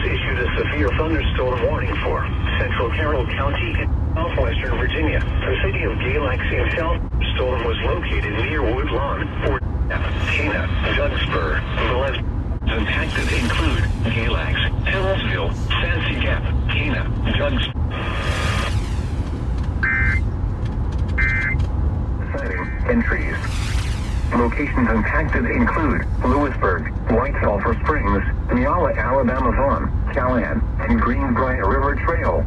issued a severe thunderstorm warning for central Carroll County in southwestern Virginia. The city of Galax in South storm was located near Woodlawn, Fort Cana, Dougspur. The left impacted include Galax, Charlottesville, Fancy Gap, Cana, Dougspur. Sighting and trees. Locations impacted include Lewisburg, White Sulphur Springs, Neala, Alabama Vaughan, Callan, and Greenbrier River Trail.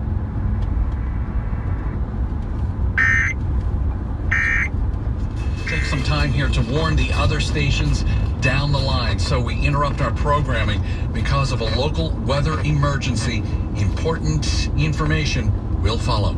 Take some time here to warn the other stations down the line, so we interrupt our programming because of a local weather emergency. Important information will follow.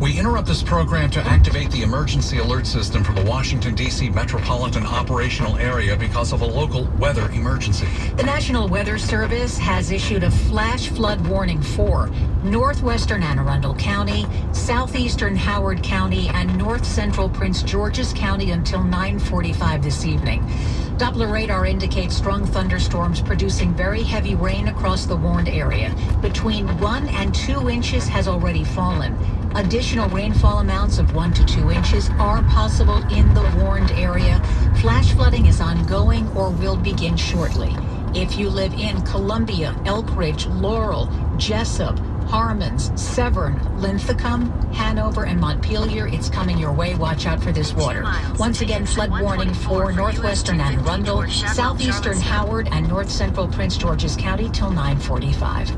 We interrupt this program to activate the emergency alert system for the Washington, D.C. metropolitan operational area because of a local weather emergency. The National Weather Service has issued a flash flood warning for northwestern Anne Arundel County, southeastern Howard County, and north central Prince George's County until 9:45 this evening. Doppler radar indicates strong thunderstorms producing very heavy rain across the warned area. Between 1 and 2 inches has already fallen. Additional rainfall amounts of 1 to 2 inches are possible in the warned area. Flash flooding is ongoing or will begin shortly. If you live in Columbia, Elk Ridge, Laurel, Jessup, Harmons, Severn, Linthicum, Hanover, and Montpelier, it's coming your way. Watch out for this water. Once again, flood warning for northwestern Anne Arundel, southeastern Howard, and north central Prince George's County till 9:45.